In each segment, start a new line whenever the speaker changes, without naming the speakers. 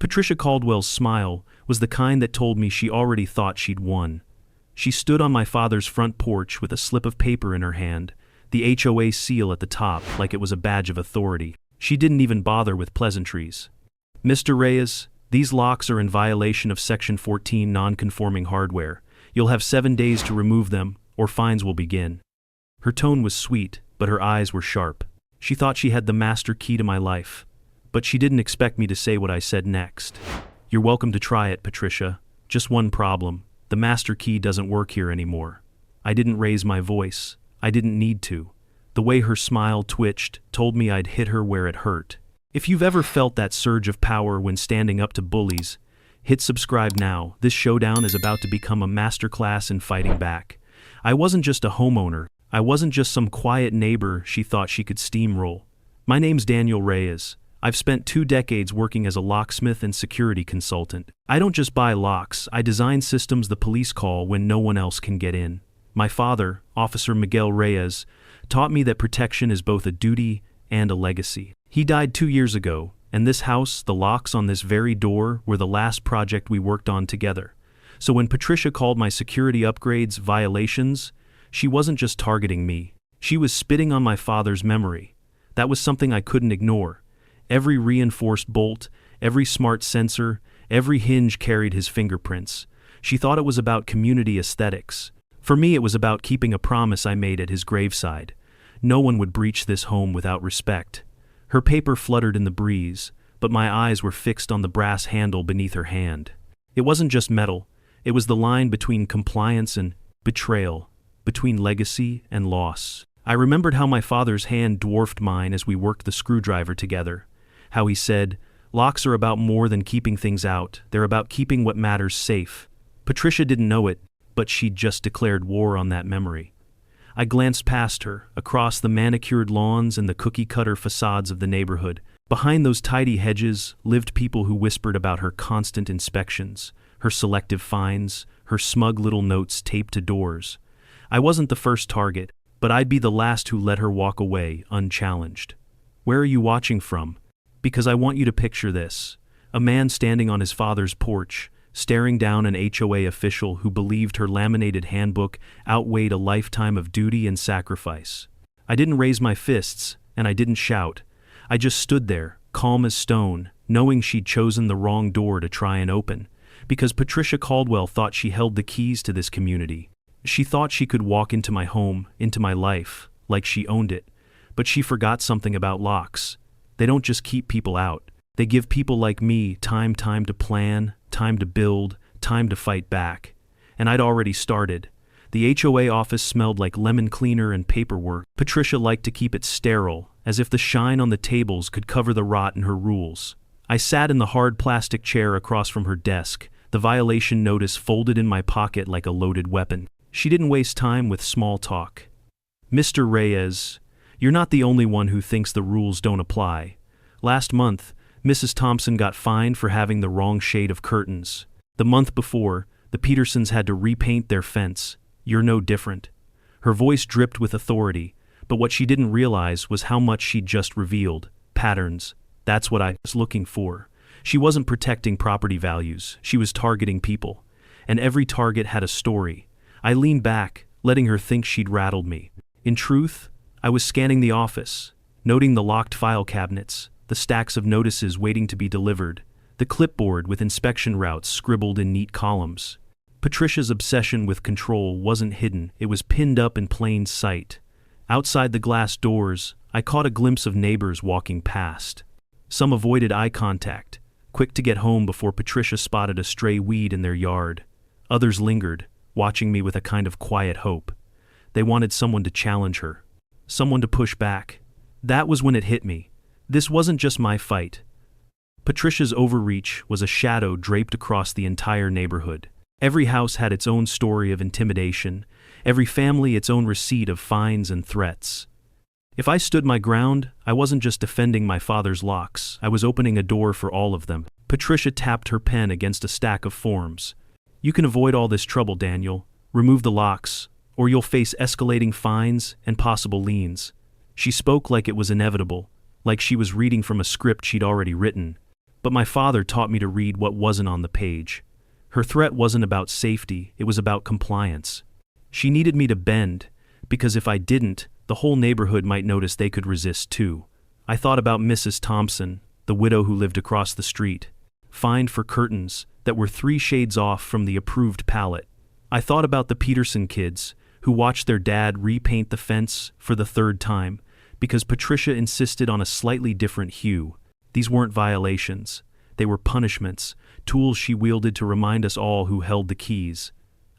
Patricia Caldwell's smile was the kind that told me she already thought she'd won. She stood on my father's front porch with a slip of paper in her hand, the HOA seal at the top like it was a badge of authority. She didn't even bother with pleasantries. "Mr. Reyes, these locks are in violation of Section 14 non-conforming hardware. You'll have 7 days to remove them, or fines will begin." Her tone was sweet, but her eyes were sharp. She thought she had the master key to my life. But she didn't expect me to say what I said next. "You're welcome to try it, Patricia. Just one problem. The master key doesn't work here anymore." I didn't raise my voice. I didn't need to. The way her smile twitched told me I'd hit her where it hurt. If you've ever felt that surge of power when standing up to bullies, hit subscribe now. This showdown is about to become a masterclass in fighting back. I wasn't just a homeowner. I wasn't just some quiet neighbor she thought she could steamroll. My name's Daniel Reyes. I've spent 2 decades working as a locksmith and security consultant. I don't just buy locks, I design systems the police call when no one else can get in. My father, Officer Miguel Reyes, taught me that protection is both a duty and a legacy. He died 2 years ago, and this house, the locks on this very door, were the last project we worked on together. So when Patricia called my security upgrades violations, she wasn't just targeting me. She was spitting on my father's memory. That was something I couldn't ignore. Every reinforced bolt, every smart sensor, every hinge carried his fingerprints. She thought it was about community aesthetics. For me, it was about keeping a promise I made at his graveside. No one would breach this home without respect. Her paper fluttered in the breeze, but my eyes were fixed on the brass handle beneath her hand. It wasn't just metal. It was the line between compliance and betrayal, between legacy and loss. I remembered how my father's hand dwarfed mine as we worked the screwdriver together. How he said, "Locks are about more than keeping things out. They're about keeping what matters safe." Patricia didn't know it, but she'd just declared war on that memory. I glanced past her, across the manicured lawns and the cookie-cutter facades of the neighborhood. Behind those tidy hedges lived people who whispered about her constant inspections, her selective fines, her smug little notes taped to doors. I wasn't the first target, but I'd be the last who let her walk away unchallenged. "Where are you watching from?" Because I want you to picture this. A man standing on his father's porch, staring down an HOA official who believed her laminated handbook outweighed a lifetime of duty and sacrifice. I didn't raise my fists, and I didn't shout. I just stood there, calm as stone, knowing she'd chosen the wrong door to try and open, because Patricia Caldwell thought she held the keys to this community. She thought she could walk into my home, into my life, like she owned it, but she forgot something about locks. They don't just keep people out. They give people like me time to plan, time to build, time to fight back. And I'd already started. The HOA office smelled like lemon cleaner and paperwork. Patricia liked to keep it sterile, as if the shine on the tables could cover the rot in her rules. I sat in the hard plastic chair across from her desk, the violation notice folded in my pocket like a loaded weapon. She didn't waste time with small talk. "Mr. Reyes, you're not the only one who thinks the rules don't apply. Last month, Mrs. Thompson got fined for having the wrong shade of curtains. The month before, the Petersons had to repaint their fence. You're no different." Her voice dripped with authority, but what she didn't realize was how much she'd just revealed. Patterns. That's what I was looking for. She wasn't protecting property values. She was targeting people. And every target had a story. I leaned back, letting her think she'd rattled me. In truth, I was scanning the office, noting the locked file cabinets, the stacks of notices waiting to be delivered, the clipboard with inspection routes scribbled in neat columns. Patricia's obsession with control wasn't hidden, it was pinned up in plain sight. Outside the glass doors, I caught a glimpse of neighbors walking past. Some avoided eye contact, quick to get home before Patricia spotted a stray weed in their yard. Others lingered, watching me with a kind of quiet hope. They wanted someone to challenge her, someone to push back. That was when it hit me. This wasn't just my fight. Patricia's overreach was a shadow draped across the entire neighborhood. Every house had its own story of intimidation, every family its own receipt of fines and threats. If I stood my ground, I wasn't just defending my father's locks, I was opening a door for all of them. Patricia tapped her pen against a stack of forms. "You can avoid all this trouble, Daniel. Remove the locks, or you'll face escalating fines and possible liens." She spoke like it was inevitable, like she was reading from a script she'd already written. But my father taught me to read what wasn't on the page. Her threat wasn't about safety, it was about compliance. She needed me to bend, because if I didn't, the whole neighborhood might notice they could resist too. I thought about Mrs. Thompson, the widow who lived across the street, fined for curtains that were 3 shades off from the approved palette. I thought about the Peterson kids, who watched their dad repaint the fence for the 3rd time, because Patricia insisted on a slightly different hue. These weren't violations. They were punishments, tools she wielded to remind us all who held the keys.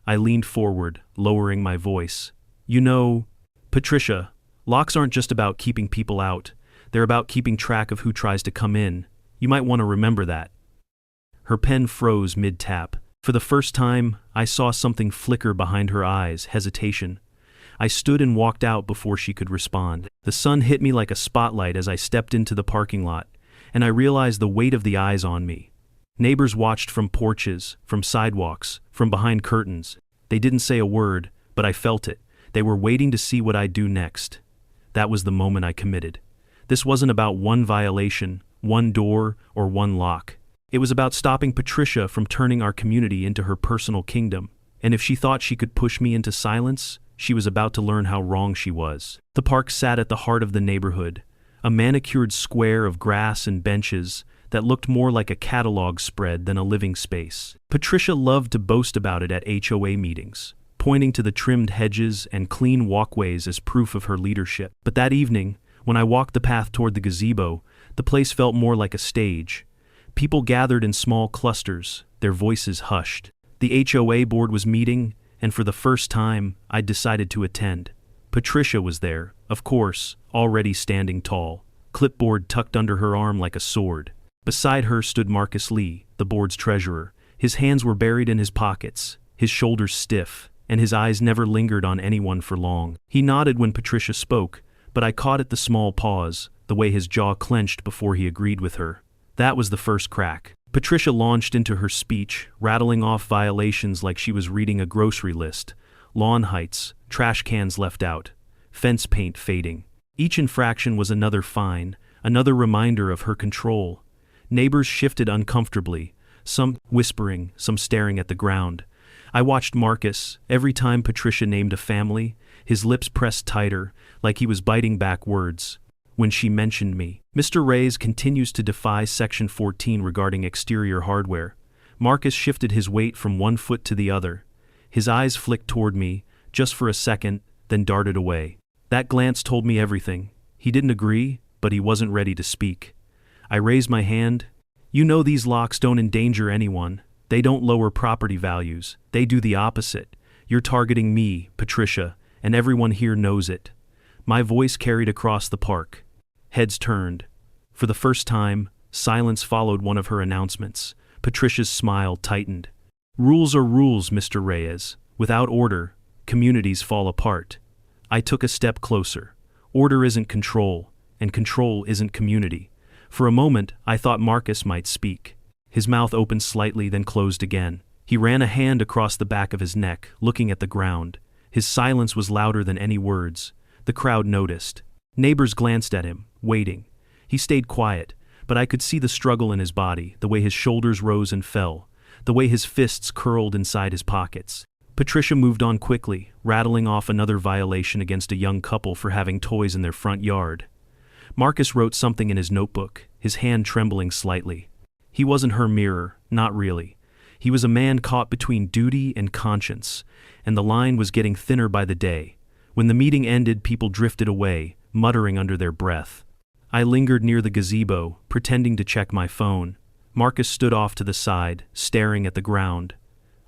I leaned forward, lowering my voice. You know, Patricia, locks aren't just about keeping people out. They're about keeping track of who tries to come in. You might want to remember that. Her pen froze mid-tap. For the first time, I saw something flicker behind her eyes, hesitation. I stood and walked out before she could respond. The sun hit me like a spotlight as I stepped into the parking lot, and I realized the weight of the eyes on me. Neighbors watched from porches, from sidewalks, from behind curtains. They didn't say a word, but I felt it. They were waiting to see what I'd do next. That was the moment I committed. This wasn't about one violation, one door, or one lock. It was about stopping Patricia from turning our community into her personal kingdom. And if she thought she could push me into silence, she was about to learn how wrong she was. The park sat at the heart of the neighborhood, a manicured square of grass and benches that looked more like a catalog spread than a living space. Patricia loved to boast about it at HOA meetings, pointing to the trimmed hedges and clean walkways as proof of her leadership. But that evening, when I walked the path toward the gazebo, the place felt more like a stage. People gathered in small clusters, their voices hushed. The HOA board was meeting, and for the first time, I decided to attend. Patricia was there, of course, already standing tall, clipboard tucked under her arm like a sword. Beside her stood Marcus Lee, the board's treasurer. His hands were buried in his pockets, his shoulders stiff, and his eyes never lingered on anyone for long. He nodded when Patricia spoke, but I caught at the small pause, the way his jaw clenched before he agreed with her. That was the first crack. Patricia launched into her speech, rattling off violations like she was reading a grocery list. Lawn heights, trash cans left out, fence paint fading. Each infraction was another fine, another reminder of her control. Neighbors shifted uncomfortably, some whispering, some staring at the ground. I watched Marcus. Every time Patricia named a family, his lips pressed tighter, like he was biting back words. When she mentioned me, Mr. Reyes continues to defy Section 14 regarding exterior hardware. Marcus shifted his weight from one foot to the other. His eyes flicked toward me, just for a second, then darted away. That glance told me everything. He didn't agree, but he wasn't ready to speak. I raised my hand. You know these locks don't endanger anyone. They don't lower property values. They do the opposite. You're targeting me, Patricia, and everyone here knows it. My voice carried across the park. Heads turned. For the first time, silence followed one of her announcements. Patricia's smile tightened. Rules are rules, Mr. Reyes. Without order, communities fall apart. I took a step closer. Order isn't control, and control isn't community. For a moment, I thought Marcus might speak. His mouth opened slightly, then closed again. He ran a hand across the back of his neck, looking at the ground. His silence was louder than any words. The crowd noticed. Neighbors glanced at him, waiting. He stayed quiet, but I could see the struggle in his body, the way his shoulders rose and fell, the way his fists curled inside his pockets. Patricia moved on quickly, rattling off another violation against a young couple for having toys in their front yard. Marcus wrote something in his notebook, his hand trembling slightly. He wasn't her mirror, not really. He was a man caught between duty and conscience, and the line was getting thinner by the day. When the meeting ended, people drifted away, muttering under their breath. I lingered near the gazebo, pretending to check my phone. Marcus stood off to the side, staring at the ground.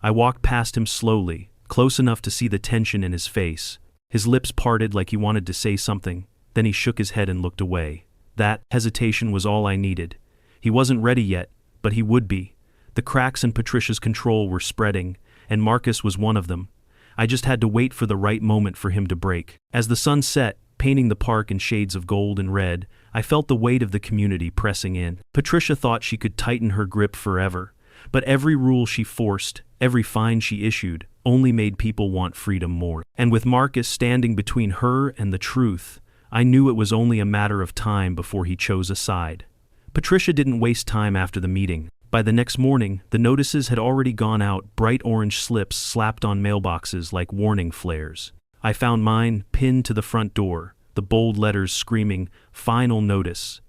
I walked past him slowly, close enough to see the tension in his face. His lips parted like he wanted to say something, then he shook his head and looked away. That hesitation was all I needed. He wasn't ready yet, but he would be. The cracks in Patricia's control were spreading, and Marcus was one of them. I just had to wait for the right moment for him to break. As the sun set, painting the park in shades of gold and red, I felt the weight of the community pressing in. Patricia thought she could tighten her grip forever, but every rule she forced, every fine she issued, only made people want freedom more. And with Marcus standing between her and the truth, I knew it was only a matter of time before he chose a side. Patricia didn't waste time after the meeting. By the next morning, the notices had already gone out, bright orange slips slapped on mailboxes like warning flares. I found mine pinned to the front door, the bold letters screaming, "Final notice."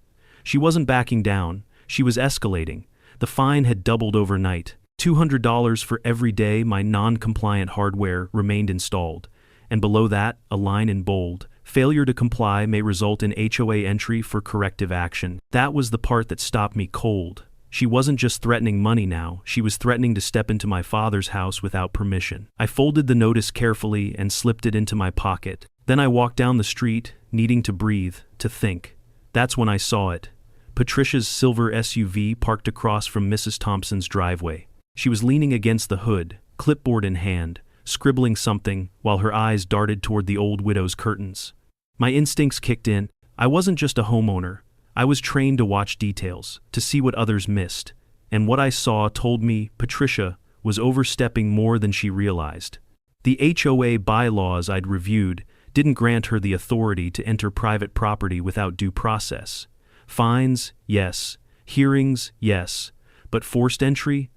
She wasn't backing down, she was escalating. The fine had doubled overnight. $200 for every day my non-compliant hardware remained installed. And below that, a line in bold, "Failure to comply may result in HOA entry for corrective action." That was the part that stopped me cold. She wasn't just threatening money now, she was threatening to step into my father's house without permission. I folded the notice carefully and slipped it into my pocket. Then I walked down the street, needing to breathe, to think. That's when I saw it. Patricia's silver SUV parked across from Mrs. Thompson's driveway. She was leaning against the hood, clipboard in hand, scribbling something while her eyes darted toward the old widow's curtains. My instincts kicked in. I wasn't just a homeowner. I was trained to watch details, to see what others missed, and what I saw told me Patricia was overstepping more than she realized. The HOA bylaws I'd reviewed didn't grant her the authority to enter private property without due process. Fines, yes. Hearings, yes. But forced entry?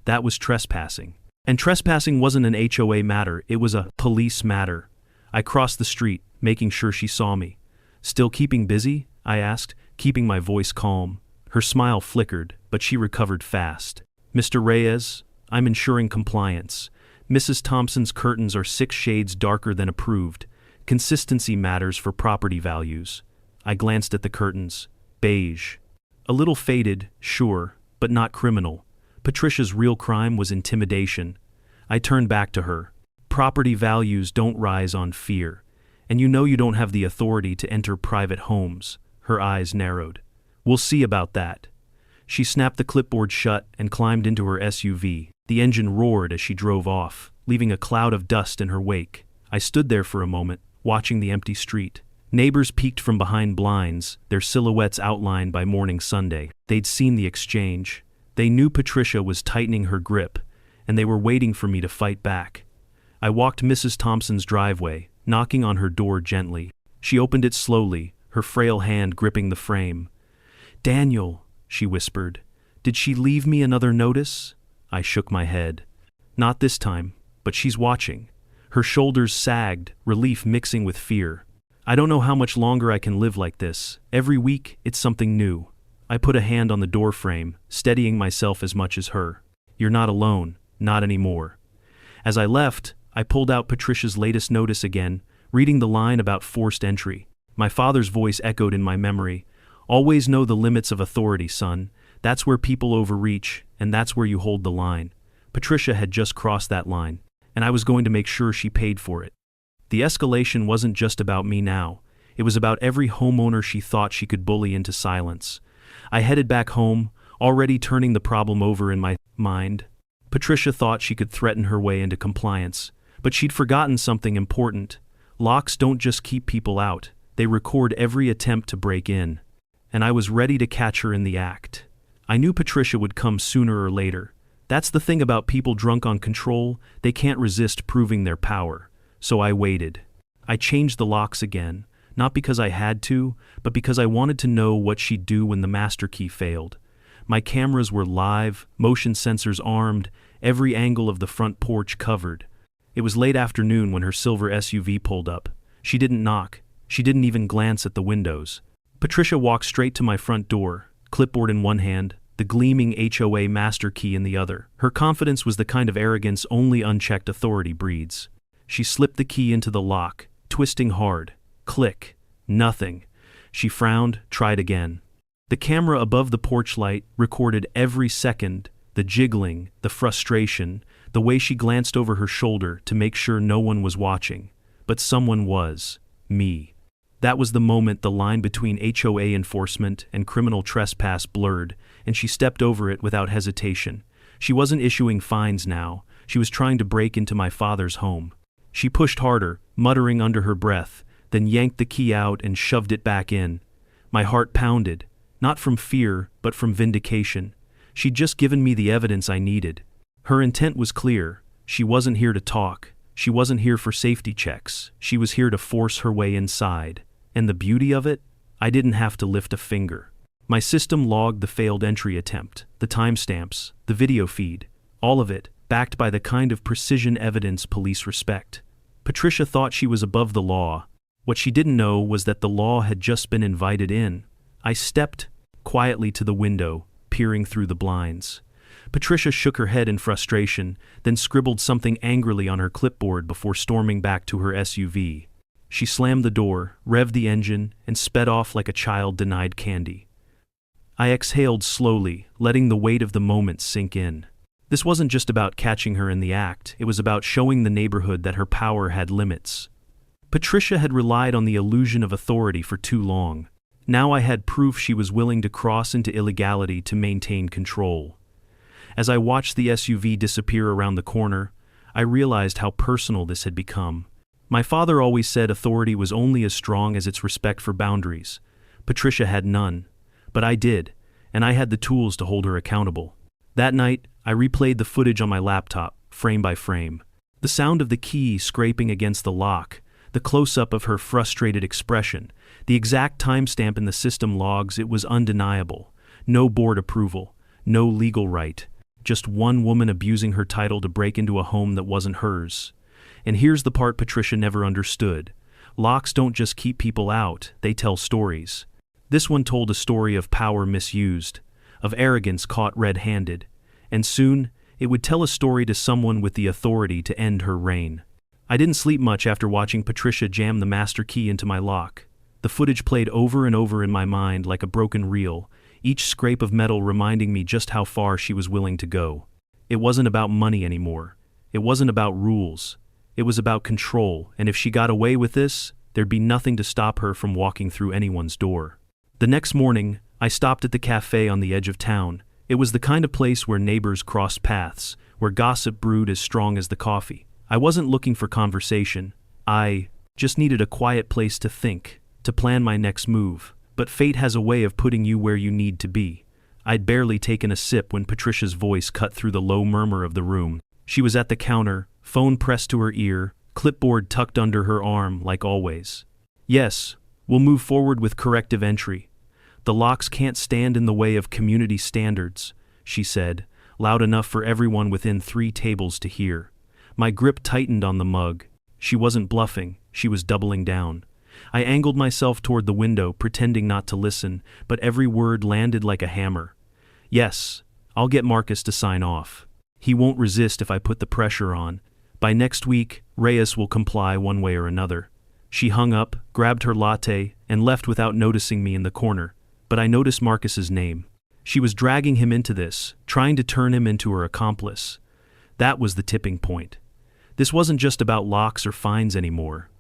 That was trespassing. And trespassing wasn't an HOA matter, it was a police matter. I crossed the street, making sure she saw me. "Still keeping busy?" I asked, keeping my voice calm. Her smile flickered, but she recovered fast. "Mr. Reyes, I'm ensuring compliance. Mrs. Thompson's curtains are 6 shades darker than approved. Consistency matters for property values." I glanced at the curtains. Beige. A little faded, sure, but not criminal. Patricia's real crime was intimidation. I turned back to her. "Property values don't rise on fear. And you know you don't have the authority to enter private homes." Her eyes narrowed. "We'll see about that." She snapped the clipboard shut and climbed into her SUV. The engine roared as she drove off, leaving a cloud of dust in her wake. I stood there for a moment, watching the empty street. Neighbors peeked from behind blinds, their silhouettes outlined by morning Sunday. They'd seen the exchange. They knew Patricia was tightening her grip, and they were waiting for me to fight back. I walked Mrs. Thompson's driveway, knocking on her door gently. She opened it slowly, her frail hand gripping the frame. "Daniel," she whispered, "did she leave me another notice?" I shook my head. "Not this time, but she's watching." Her shoulders sagged, relief mixing with fear. "I don't know how much longer I can live like this. Every week, it's something new." I put a hand on the door frame, steadying myself as much as her. "You're not alone, not anymore." As I left, I pulled out Patricia's latest notice again, reading the line about forced entry. My father's voice echoed in my memory. "Always know the limits of authority, son. That's where people overreach, and that's where you hold the line." Patricia had just crossed that line, and I was going to make sure she paid for it. The escalation wasn't just about me now. It was about every homeowner she thought she could bully into silence. I headed back home, already turning the problem over in my mind. Patricia thought she could threaten her way into compliance, but she'd forgotten something important. Locks don't just keep people out, they record every attempt to break in. And I was ready to catch her in the act. I knew Patricia would come sooner or later. That's the thing about people drunk on control, they can't resist proving their power. So I waited. I changed the locks again, not because I had to, but because I wanted to know what she'd do when the master key failed. My cameras were live, motion sensors armed, every angle of the front porch covered. It was late afternoon when her silver SUV pulled up. She didn't knock. She didn't even glance at the windows. Patricia walked straight to my front door, clipboard in one hand, the gleaming HOA master key in the other. Her confidence was the kind of arrogance only unchecked authority breeds. She slipped the key into the lock, twisting hard. Click. Nothing. She frowned, tried again. The camera above the porch light recorded every second, the jiggling, the frustration, the way she glanced over her shoulder to make sure no one was watching. But someone was. Me. That was the moment the line between HOA enforcement and criminal trespass blurred, and she stepped over it without hesitation. She wasn't issuing fines now. She was trying to break into my father's home. She pushed harder, muttering under her breath, then yanked the key out and shoved it back in. My heart pounded, not from fear, but from vindication. She'd just given me the evidence I needed. Her intent was clear. She wasn't here to talk. She wasn't here for safety checks. She was here to force her way inside. And the beauty of it? I didn't have to lift a finger. My system logged the failed entry attempt, the timestamps, the video feed, all of it, backed by the kind of precision evidence police respect. Patricia thought she was above the law. What she didn't know was that the law had just been invited in. I stepped quietly to the window, peering through the blinds. Patricia shook her head in frustration, then scribbled something angrily on her clipboard before storming back to her SUV. She slammed the door, revved the engine, and sped off like a child denied candy. I exhaled slowly, letting the weight of the moment sink in. This wasn't just about catching her in the act, it was about showing the neighborhood that her power had limits. Patricia had relied on the illusion of authority for too long. Now I had proof she was willing to cross into illegality to maintain control. As I watched the SUV disappear around the corner, I realized how personal this had become. My father always said authority was only as strong as its respect for boundaries. Patricia had none. But I did, and I had the tools to hold her accountable. That night, I replayed the footage on my laptop, frame by frame. The sound of the key scraping against the lock, the close-up of her frustrated expression, the exact timestamp in the system logs, it was undeniable. No board approval, no legal right. Just one woman abusing her title to break into a home that wasn't hers. And here's the part Patricia never understood. Locks don't just keep people out, they tell stories. This one told a story of power misused, of arrogance caught red-handed, and soon it would tell a story to someone with the authority to end her reign. I didn't sleep much after watching Patricia jam the master key into my lock. The footage played over and over in my mind like a broken reel, each scrape of metal reminding me just how far she was willing to go. It wasn't about money anymore. It wasn't about rules. It was about control, and if she got away with this, there'd be nothing to stop her from walking through anyone's door. The next morning, I stopped at the cafe on the edge of town. It was the kind of place where neighbors crossed paths, where gossip brewed as strong as the coffee. I wasn't looking for conversation. I just needed a quiet place to think, to plan my next move. But fate has a way of putting you where you need to be. I'd barely taken a sip when Patricia's voice cut through the low murmur of the room. She was at the counter, phone pressed to her ear, clipboard tucked under her arm like always. Yes, we'll move forward with corrective entry. The locks can't stand in the way of community standards, she said, loud enough for everyone within 3 tables to hear. My grip tightened on the mug. She wasn't bluffing, she was doubling down. I angled myself toward the window, pretending not to listen, but every word landed like a hammer. Yes, I'll get Marcus to sign off. He won't resist if I put the pressure on. By next week, Reyes will comply one way or another. She hung up, grabbed her latte, and left without noticing me in the corner. But I noticed Marcus's name. She was dragging him into this, trying to turn him into her accomplice. That was the tipping point. This wasn't just about locks or fines anymore.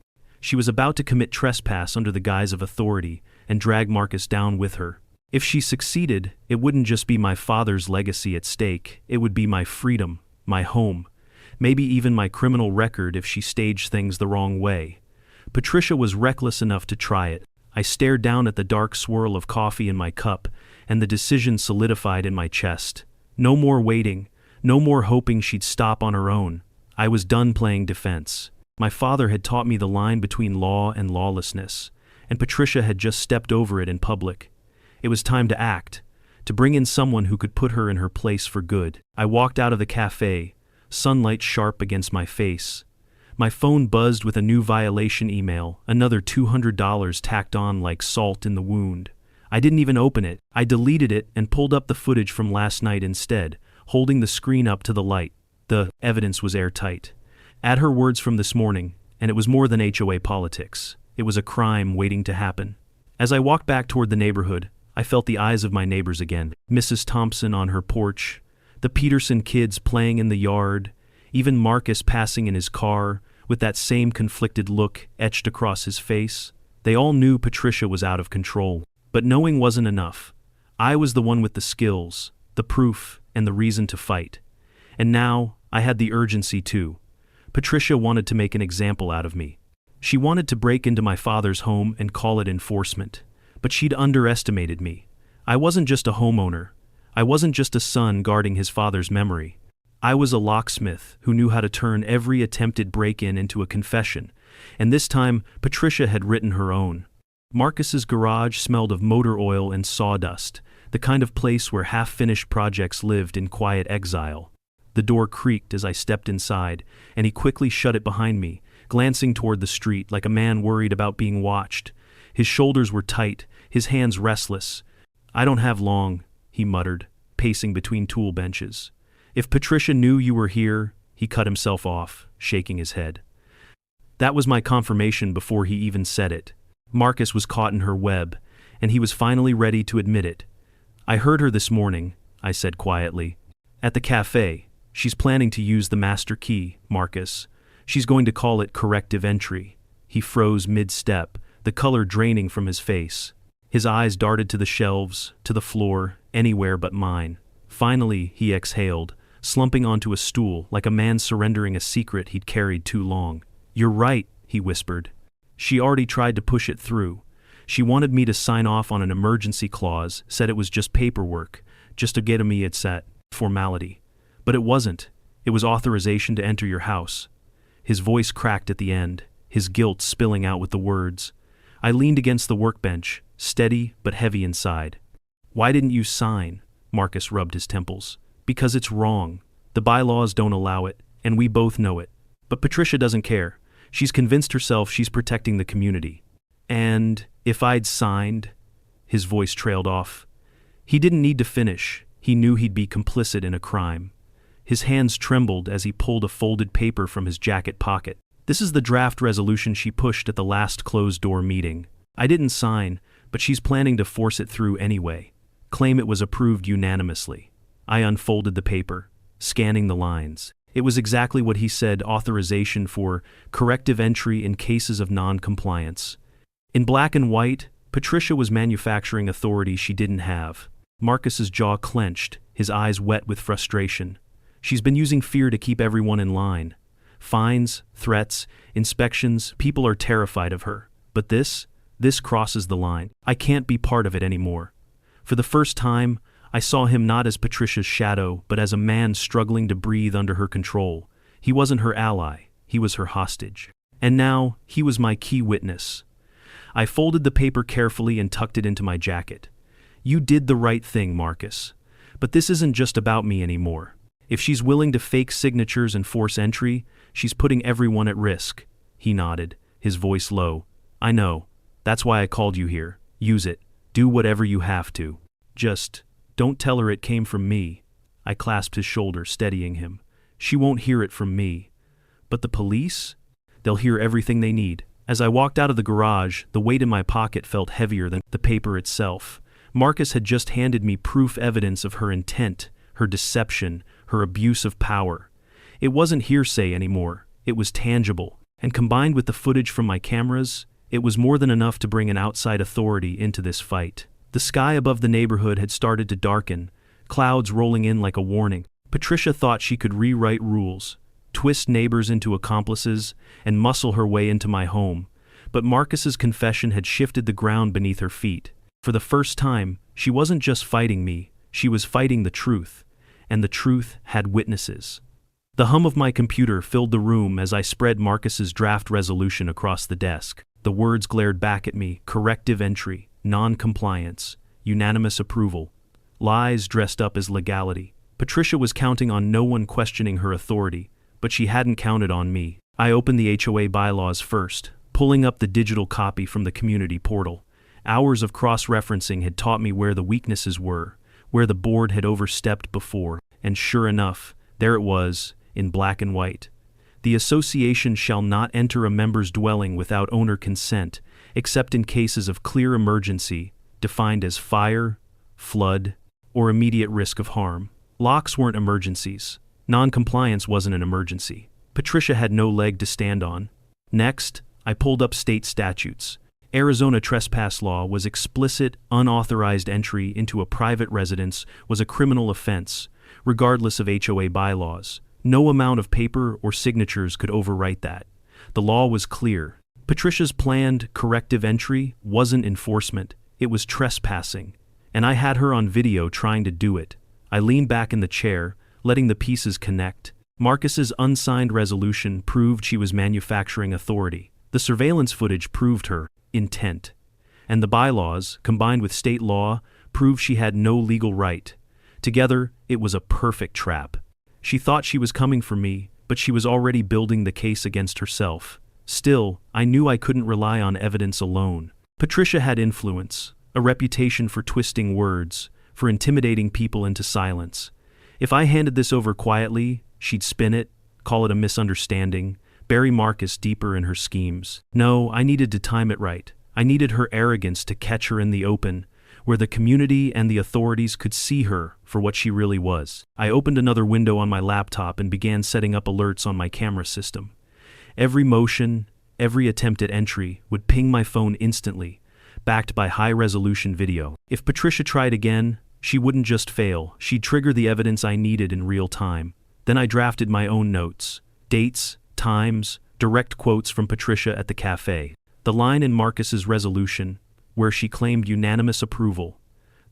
She was about to commit trespass under the guise of authority and drag Marcus down with her. If she succeeded, it wouldn't just be my father's legacy at stake, it would be my freedom, my home, maybe even my criminal record if she staged things the wrong way. Patricia was reckless enough to try it. I stared down at the dark swirl of coffee in my cup, and the decision solidified in my chest. No more waiting, no more hoping she'd stop on her own. I was done playing defense. My father had taught me the line between law and lawlessness, and Patricia had just stepped over it in public. It was time to act, to bring in someone who could put her in her place for good. I walked out of the cafe, sunlight sharp against my face. My phone buzzed with a new violation email, another $200 tacked on like salt in the wound. I didn't even open it. I deleted it and pulled up the footage from last night instead, holding the screen up to the light. The evidence was airtight. Add her words from this morning, and it was more than HOA politics. It was a crime waiting to happen. As I walked back toward the neighborhood, I felt the eyes of my neighbors again. Mrs. Thompson on her porch, the Peterson kids playing in the yard, even Marcus passing in his car, with that same conflicted look etched across his face. They all knew Patricia was out of control. But knowing wasn't enough. I was the one with the skills, the proof, and the reason to fight. And now, I had the urgency too. Patricia wanted to make an example out of me. She wanted to break into my father's home and call it enforcement. But she'd underestimated me. I wasn't just a homeowner. I wasn't just a son guarding his father's memory. I was a locksmith who knew how to turn every attempted break-in into a confession, and this time Patricia had written her own. Marcus's garage smelled of motor oil and sawdust, the kind of place where half-finished projects lived in quiet exile. The door creaked as I stepped inside, and he quickly shut it behind me, glancing toward the street like a man worried about being watched. His shoulders were tight, his hands restless. "I don't have long," he muttered, pacing between tool benches. "If Patricia knew you were here," he cut himself off, shaking his head. That was my confirmation before he even said it. Marcus was caught in her web, and he was finally ready to admit it. "I heard her this morning," I said quietly. "At the cafe. She's planning to use the master key, Marcus. She's going to call it corrective entry." He froze mid-step, the color draining from his face. His eyes darted to the shelves, to the floor, anywhere but mine. Finally, he exhaled, slumping onto a stool like a man surrendering a secret he'd carried too long. "You're right," he whispered. "She already tried to push it through. She wanted me to sign off on an emergency clause, said it was just paperwork, just to get me its set formality. But it wasn't. It was authorization to enter your house." His voice cracked at the end, his guilt spilling out with the words. I leaned against the workbench, steady but heavy inside. "Why didn't you sign?" Marcus rubbed his temples. "Because it's wrong. The bylaws don't allow it, and we both know it. But Patricia doesn't care. She's convinced herself she's protecting the community." "And if I'd signed?" His voice trailed off. He didn't need to finish. He knew he'd be complicit in a crime. His hands trembled as he pulled a folded paper from his jacket pocket. "This is the draft resolution she pushed at the last closed-door meeting. I didn't sign, but she's planning to force it through anyway. Claim it was approved unanimously." I unfolded the paper, scanning the lines. It was exactly what he said: authorization for corrective entry in cases of non-compliance. In black and white, Patricia was manufacturing authority she didn't have. Marcus's jaw clenched, his eyes wet with frustration. She's been using fear to keep everyone in line. Fines, threats, inspections, people are terrified of her. But this crosses the line. I can't be part of it anymore. For the first time, I saw him not as Patricia's shadow, but as a man struggling to breathe under her control. He wasn't her ally, he was her hostage. And now, he was my key witness. I folded the paper carefully and tucked it into my jacket. "You did the right thing, Marcus. But this isn't just about me anymore. If she's willing to fake signatures and force entry, she's putting everyone at risk." He nodded, his voice low. "I know. That's why I called you here. Use it. Do whatever you have to. Just don't tell her it came from me." I clasped his shoulder, steadying him. "She won't hear it from me. But the police? They'll hear everything they need." As I walked out of the garage, the weight in my pocket felt heavier than the paper itself. Marcus had just handed me proof evidence of her intent, her deception, her abuse of power. It wasn't hearsay anymore. It was tangible. And combined with the footage from my cameras, it was more than enough to bring an outside authority into this fight. The sky above the neighborhood had started to darken, clouds rolling in like a warning. Patricia thought she could rewrite rules, twist neighbors into accomplices, and muscle her way into my home. But Marcus's confession had shifted the ground beneath her feet. For the first time, she wasn't just fighting me, she was fighting the truth. And the truth had witnesses. The hum of my computer filled the room as I spread Marcus's draft resolution across the desk. The words glared back at me: corrective entry, non-compliance, unanimous approval. Lies dressed up as legality. Patricia was counting on no one questioning her authority, but she hadn't counted on me. I opened the HOA bylaws first, pulling up the digital copy from the community portal. Hours of cross-referencing had taught me where the weaknesses were, where the board had overstepped before, and sure enough, there it was, in black and white. The association shall not enter a member's dwelling without owner consent, except in cases of clear emergency, defined as fire, flood, or immediate risk of harm. Locks weren't emergencies. Non-compliance wasn't an emergency. Patricia had no leg to stand on. Next, I pulled up state statutes. Arizona trespass law was explicit, unauthorized entry into a private residence was a criminal offense, regardless of HOA bylaws. No amount of paper or signatures could overwrite that. The law was clear. Patricia's planned corrective entry wasn't enforcement, it was trespassing. And I had her on video trying to do it. I leaned back in the chair, letting the pieces connect. Marcus's unsigned resolution proved she was manufacturing authority. The surveillance footage proved her intent. and the bylaws, combined with state law, proved she had no legal right. Together, it was a perfect trap. She thought she was coming for me, but she was already building the case against herself. Still, I knew I couldn't rely on evidence alone. Patricia had influence, a reputation for twisting words, for intimidating people into silence. If I handed this over quietly, she'd spin it, call it a misunderstanding, bury Marcus deeper in her schemes. No, I needed to time it right. I needed her arrogance to catch her in the open, where the community and the authorities could see her for what she really was. I opened another window on my laptop and began setting up alerts on my camera system. Every motion, every attempt at entry would ping my phone instantly, backed by high-resolution video. If Patricia tried again, she wouldn't just fail, she'd trigger the evidence I needed in real time. Then I drafted my own notes, dates, times, direct quotes from Patricia at the cafe. The line in Marcus's resolution, where she claimed unanimous approval,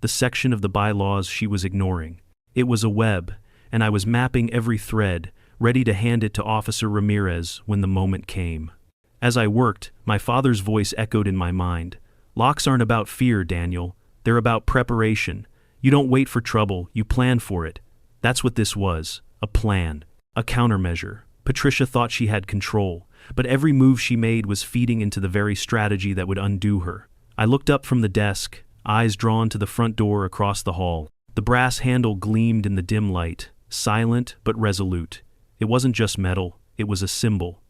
the section of the bylaws she was ignoring. It was a web, and I was mapping every thread, ready to hand it to Officer Ramirez when the moment came. As I worked, my father's voice echoed in my mind. Locks aren't about fear, Daniel. They're about preparation. You don't wait for trouble, you plan for it. That's what this was, a plan, a countermeasure. Patricia thought she had control, but every move she made was feeding into the very strategy that would undo her. I looked up from the desk, eyes drawn to the front door across the hall. The brass handle gleamed in the dim light, silent but resolute. It wasn't just metal, it was a symbol.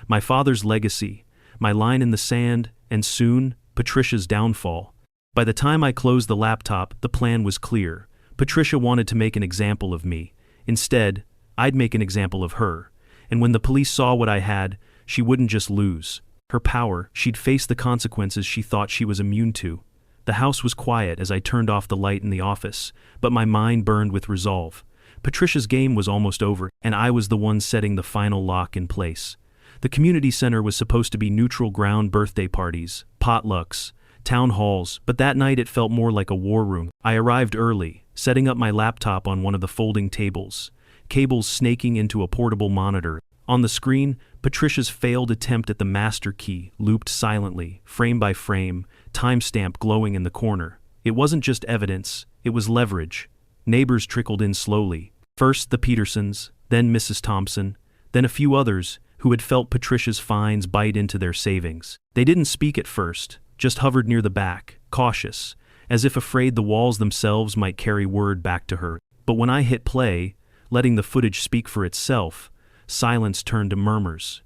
My father's legacy, my line in the sand, and soon, Patricia's downfall. By the time I closed the laptop, the plan was clear. Patricia wanted to make an example of me. Instead, I'd make an example of her. And when the police saw what I had, she wouldn't just lose her power, she'd face the consequences she thought she was immune to. The house was quiet as I turned off the light in the office, but my mind burned with resolve. Patricia's game was almost over, and I was the one setting the final lock in place. The community center was supposed to be neutral ground: birthday parties, potlucks, town halls, but that night it felt more like a war room. I arrived early, setting up my laptop on one of the folding tables, cables snaking into a portable monitor. On the screen, Patricia's failed attempt at the master key looped silently, frame by frame, timestamp glowing in the corner. It wasn't just evidence, it was leverage. Neighbors trickled in slowly. First the Petersons, then Mrs. Thompson, then a few others who had felt Patricia's fines bite into their savings. They didn't speak at first, just hovered near the back, cautious, as if afraid the walls themselves might carry word back to her. But when I hit play, letting the footage speak for itself, silence turned to murmurs.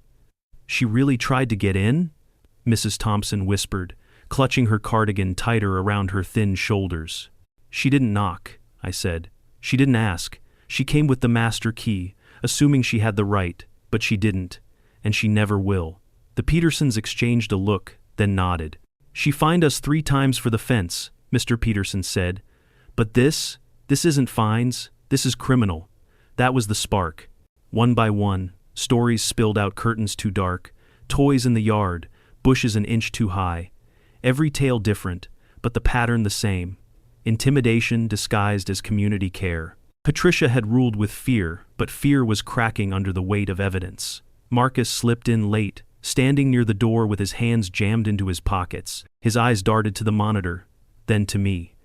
"She really tried to get in?" Mrs. Thompson whispered, clutching her cardigan tighter around her thin shoulders. "She didn't knock," I said. "She didn't ask. She came with the master key, assuming she had the right, but she didn't, and she never will." The Petersons exchanged a look, then nodded. "She fined us 3 times for the fence," Mr. Peterson said. "But this isn't fines, this is criminal." That was the spark. One by one, stories spilled out: curtains too dark, toys in the yard, bushes an inch too high. Every tale different, but the pattern the same. Intimidation disguised as community care. Patricia had ruled with fear, but fear was cracking under the weight of evidence. Marcus slipped in late, standing near the door with his hands jammed into his pockets. His eyes darted to the monitor, then to me.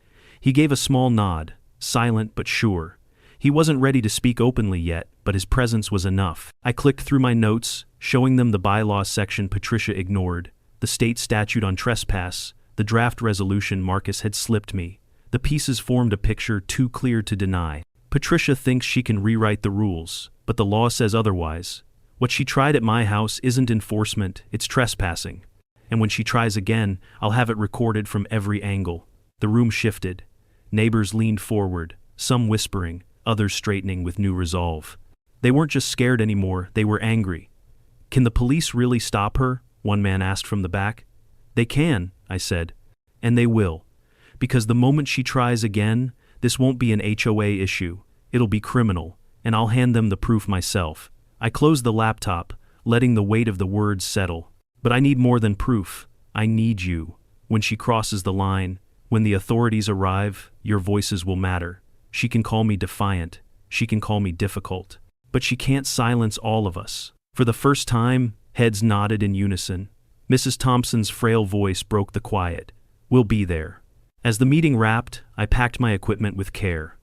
He gave a small nod, silent but sure. He wasn't ready to speak openly yet, but his presence was enough. I clicked through my notes, showing them the bylaw section Patricia ignored, the state statute on trespass, the draft resolution Marcus had slipped me. The pieces formed a picture too clear to deny. Patricia thinks she can rewrite the rules, but the law says otherwise. What she tried at my house isn't enforcement, it's trespassing. And when she tries again, I'll have it recorded from every angle. The room shifted. Neighbors leaned forward, some whispering, others straightening with new resolve. They weren't just scared anymore, they were angry. "Can the police really stop her?" one man asked from the back. "They can," I said. "And they will. Because the moment she tries again, this won't be an HOA issue. It'll be criminal, and I'll hand them the proof myself." I closed the laptop, letting the weight of the words settle. "But I need more than proof. I need you. When she crosses the line, when the authorities arrive, your voices will matter. She can call me defiant. She can call me difficult. But she can't silence all of us." For the first time, heads nodded in unison. Mrs. Thompson's frail voice broke the quiet. We'll be there. As the meeting wrapped, I packed my equipment with care.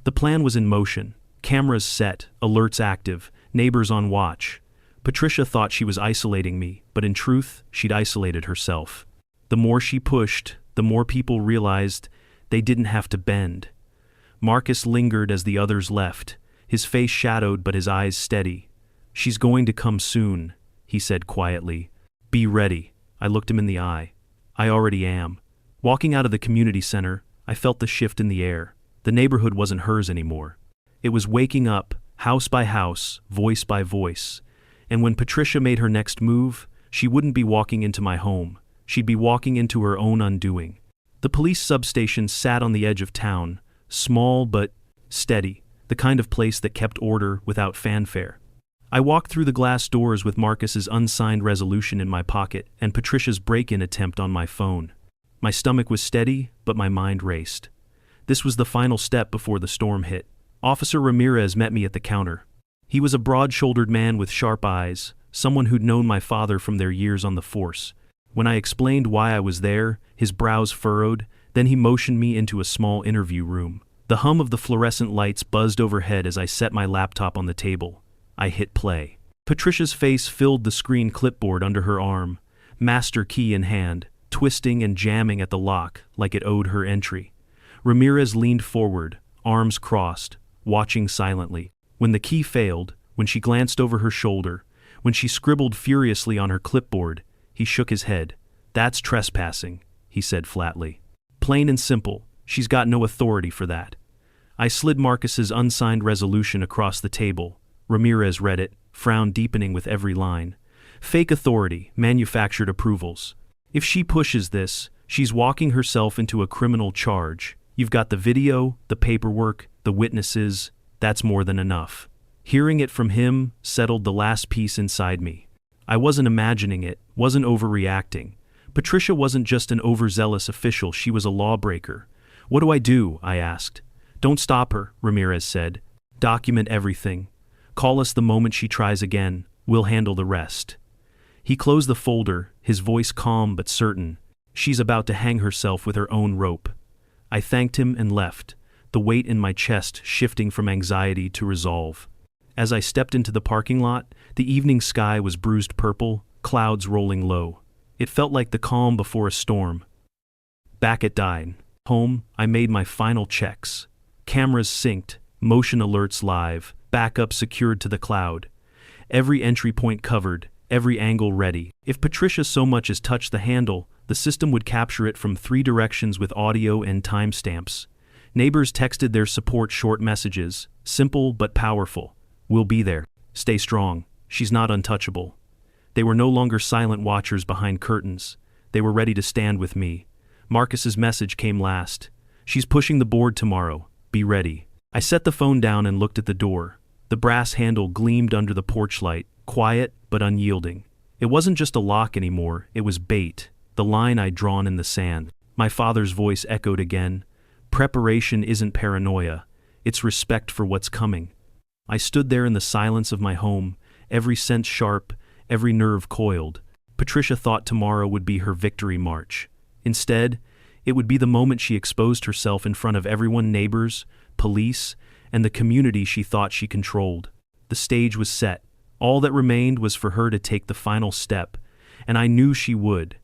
The plan was in motion. Cameras set, alerts active, neighbors on watch. Patricia thought she was isolating me, but in truth, she'd isolated herself. The more she pushed, the more people realized they didn't have to bend. Marcus lingered as the others left, his face shadowed but his eyes steady. "She's going to come soon," he said quietly. "Be ready." I looked him in the eye. "I already am." Walking out of the community center, I felt the shift in the air. The neighborhood wasn't hers anymore. It was waking up, house by house, voice by voice. And when Patricia made her next move, she wouldn't be walking into my home. She'd be walking into her own undoing. The police substation sat on the edge of town, small but steady, the kind of place that kept order without fanfare. I walked through the glass doors with Marcus's unsigned resolution in my pocket and Patricia's break-in attempt on my phone. My stomach was steady, but my mind raced. This was the final step before the storm hit. Officer Ramirez met me at the counter. He was a broad-shouldered man with sharp eyes, someone who'd known my father from their years on the force. When I explained why I was there, his brows furrowed, then he motioned me into a small interview room. The hum of the fluorescent lights buzzed overhead as I set my laptop on the table. I hit play. Patricia's face filled the screen clipboard under her arm, master key in hand, twisting and jamming at the lock like it owed her entry. Ramirez leaned forward, arms crossed, watching silently. When the key failed, when she glanced over her shoulder, when she scribbled furiously on her clipboard, he shook his head. "That's trespassing," he said flatly. "Plain and simple, she's got no authority for that." I slid Marcus's unsigned resolution across the table. Ramirez read it, frown deepening with every line. "Fake authority, manufactured approvals. If she pushes this, she's walking herself into a criminal charge. You've got the video, the paperwork, the witnesses. That's more than enough." Hearing it from him settled the last piece inside me. I wasn't imagining it, wasn't overreacting. Patricia wasn't just an overzealous official, she was a lawbreaker. "What do I do?" I asked. "Don't stop her," Ramirez said. "Document everything. Call us the moment she tries again. We'll handle the rest." He closed the folder, his voice calm but certain. "She's about to hang herself with her own rope." I thanked him and left, the weight in my chest shifting from anxiety to resolve. As I stepped into the parking lot, the evening sky was bruised purple, clouds rolling low. It felt like the calm before a storm. Back at Dine, home, I made my final checks. Cameras synced, motion alerts live, backup secured to the cloud. Every entry point covered, every angle ready. If Patricia so much as touched the handle, the system would capture it from 3 directions with audio and timestamps. Neighbors texted their support short messages, simple but powerful. "We'll be there. Stay strong. She's not untouchable." They were no longer silent watchers behind curtains. They were ready to stand with me. Marcus's message came last. "She's pushing the board tomorrow. Be ready." I set the phone down and looked at the door. The brass handle gleamed under the porch light, quiet but unyielding. It wasn't just a lock anymore, it was bait, the line I'd drawn in the sand. My father's voice echoed again. "Preparation isn't paranoia. It's respect for what's coming." I stood there in the silence of my home, every sense sharp, every nerve coiled. Patricia thought tomorrow would be her victory march. Instead, it would be the moment she exposed herself in front of everyone, neighbors, police, and the community she thought she controlled. The stage was set. All that remained was for her to take the final step, and I knew she would.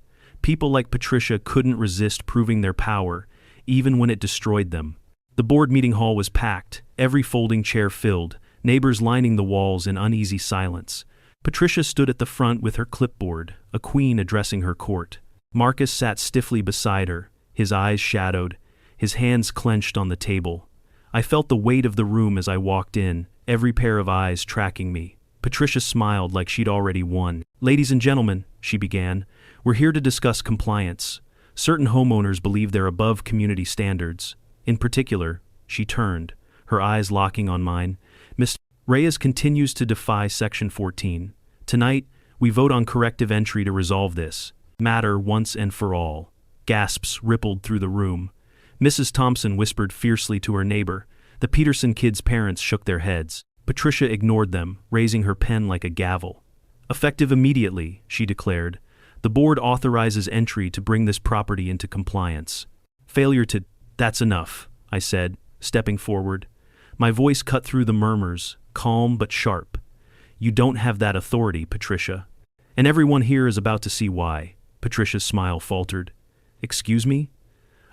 People like Patricia couldn't resist proving their power, even when it destroyed them. The board meeting hall was packed, every folding chair filled, neighbors lining the walls in uneasy silence. Patricia stood at the front with her clipboard, a queen addressing her court. Marcus sat stiffly beside her, his eyes shadowed, his hands clenched on the table. I felt the weight of the room as I walked in, every pair of eyes tracking me. Patricia smiled like she'd already won. "Ladies and gentlemen," she began, "we're here to discuss compliance. Certain homeowners believe they're above community standards. In particular," she turned, her eyes locking on mine, "Mr. Reyes continues to defy Section 14. Tonight, we vote on corrective entry to resolve this matter once and for all." Gasps rippled through the room. Mrs. Thompson whispered fiercely to her neighbor. The Peterson kids' parents shook their heads. Patricia ignored them, raising her pen like a gavel. "Effective immediately," she declared. The board authorizes entry to bring this property into compliance. Failure to, that's enough, I said, stepping forward. My voice cut through the murmurs, calm but sharp. You don't have that authority, Patricia. And everyone here is about to see why. Patricia's smile faltered. Excuse me?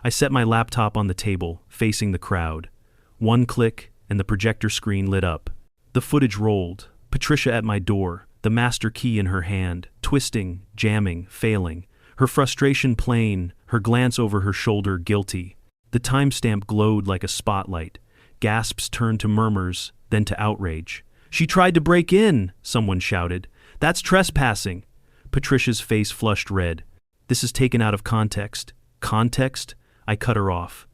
I set my laptop on the table, facing the crowd. One click, and the projector screen lit up. The footage rolled. Patricia at my door, the master key in her hand, twisting, jamming, failing. Her frustration plain, her glance over her shoulder guilty. The timestamp glowed like a spotlight. Gasps turned to murmurs, then to outrage. She tried to break in, someone shouted. That's trespassing. Patricia's face flushed red. This is taken out of context. Context? I cut her off.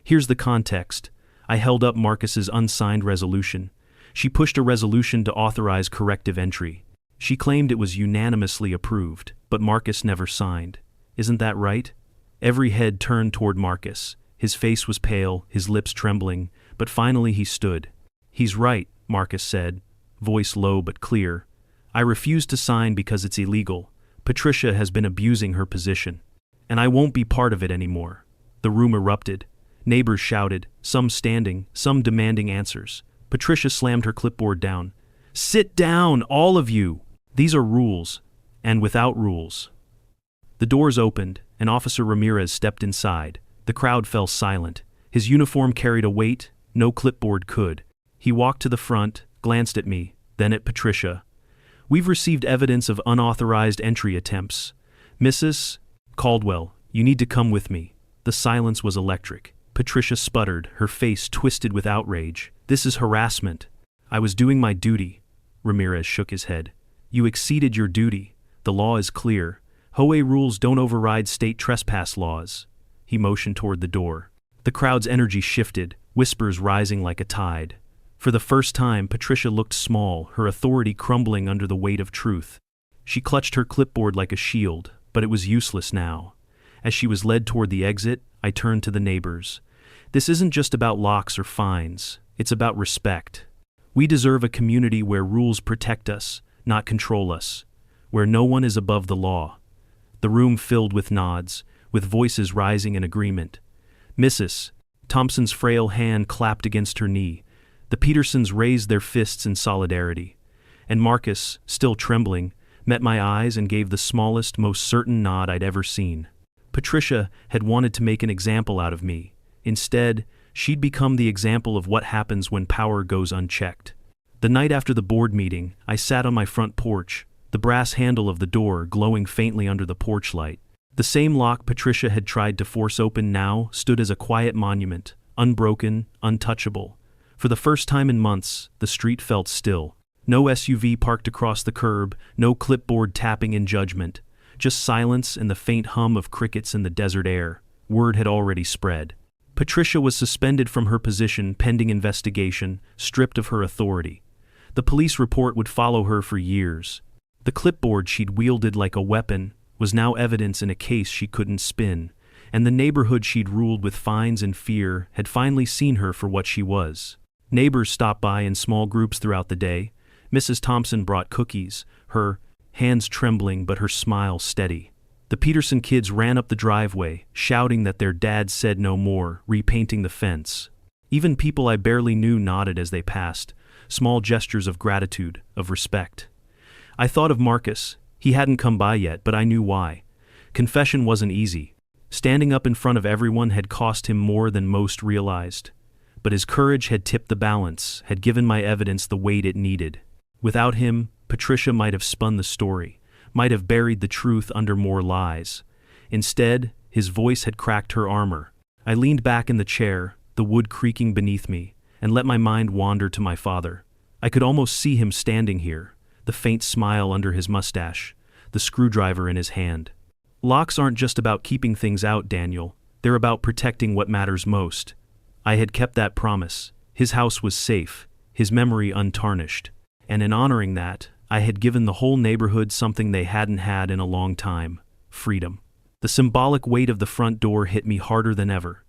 Here's the context. I held up Marcus's unsigned resolution. She pushed a resolution to authorize corrective entry. She claimed it was unanimously approved, but Marcus never signed. Isn't that right? Every head turned toward Marcus. His face was pale, his lips trembling, but finally he stood. He's right, Marcus said, voice low but clear. I refuse to sign because it's illegal. Patricia has been abusing her position. And I won't be part of it anymore. The room erupted. Neighbors shouted, some standing, some demanding answers. Patricia slammed her clipboard down. Sit down, all of you! These are rules, and without rules. The doors opened, and Officer Ramirez stepped inside. The crowd fell silent. His uniform carried a weight no clipboard could. He walked to the front, glanced at me, then at Patricia. We've received evidence of unauthorized entry attempts. Mrs. Caldwell, you need to come with me. The silence was electric. Patricia sputtered, her face twisted with outrage. This is harassment. I was doing my duty. Ramirez shook his head. You exceeded your duty. The law is clear. Hoey rules don't override state trespass laws. He motioned toward the door. The crowd's energy shifted, whispers rising like a tide. For the first time, Patricia looked small, her authority crumbling under the weight of truth. She clutched her clipboard like a shield, but it was useless now. As she was led toward the exit, I turned to the neighbors. This isn't just about locks or fines. It's about respect. We deserve a community where rules protect us, not control us, where no one is above the law. The room filled with nods, with voices rising in agreement. Mrs. Thompson's frail hand clapped against her knee. The Petersons raised their fists in solidarity. And Marcus, still trembling, met my eyes and gave the smallest, most certain nod I'd ever seen. Patricia had wanted to make an example out of me. Instead, she'd become the example of what happens when power goes unchecked. The night after the board meeting, I sat on my front porch, the brass handle of the door glowing faintly under the porch light. The same lock Patricia had tried to force open now stood as a quiet monument, unbroken, untouchable. For the first time in months, the street felt still. No SUV parked across the curb, no clipboard tapping in judgment. Just silence and the faint hum of crickets in the desert air. Word had already spread. Patricia was suspended from her position pending investigation, stripped of her authority. The police report would follow her for years. The clipboard she'd wielded like a weapon was now evidence in a case she couldn't spin, and the neighborhood she'd ruled with fines and fear had finally seen her for what she was. Neighbors stopped by in small groups throughout the day. Mrs. Thompson brought cookies, her hands trembling but her smile steady. The Peterson kids ran up the driveway, shouting that their dad said no more, repainting the fence. Even people I barely knew nodded as they passed, small gestures of gratitude, of respect. I thought of Marcus. He hadn't come by yet, but I knew why. Confession wasn't easy. Standing up in front of everyone had cost him more than most realized. But his courage had tipped the balance, had given my evidence the weight it needed. Without him, Patricia might have spun the story, might have buried the truth under more lies. Instead, his voice had cracked her armor. I leaned back in the chair, the wood creaking beneath me, and let my mind wander to my father. I could almost see him standing here, the faint smile under his mustache, the screwdriver in his hand. Locks aren't just about keeping things out, Daniel. They're about protecting what matters most. I had kept that promise. His house was safe, his memory untarnished. And in honoring that, I had given the whole neighborhood something they hadn't had in a long time: freedom. The symbolic weight of the front door hit me harder than ever.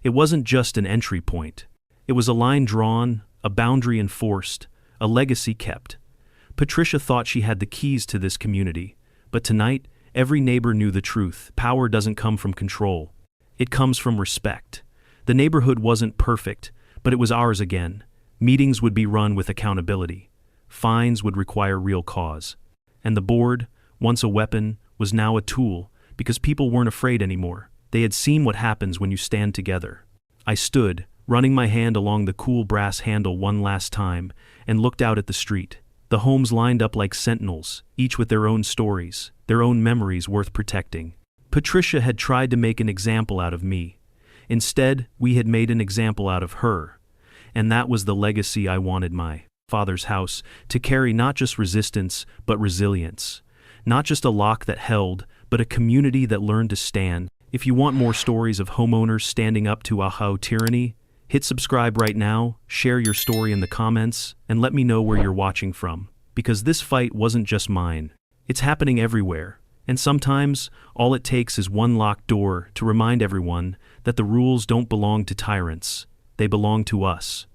It wasn't just an entry point. It was a line drawn, a boundary enforced, a legacy kept. Patricia thought she had the keys to this community, but tonight, Every neighbor knew the truth. Power doesn't come from control. It comes from respect. The neighborhood wasn't perfect, but it was ours again. Meetings would be run with accountability. Fines would require real cause. And the board, once a weapon, was now a tool, because people weren't afraid anymore. They had seen what happens when you stand together. I stood, running my hand along the cool brass handle one last time, and looked out at the street. The homes lined up like sentinels, each with their own stories, their own memories worth protecting. Patricia had tried to make an example out of me. Instead, we had made an example out of her. And that was the legacy I wanted my father's house to carry, not just resistance, but resilience. Not just a lock that held, but a community that learned to stand. If you want more stories of homeowners standing up to AHO tyranny, hit subscribe right now, share your story in the comments, and let me know where you're watching from. Because this fight wasn't just mine. It's happening everywhere. And sometimes, all it takes is one locked door to remind everyone that the rules don't belong to tyrants. They belong to us.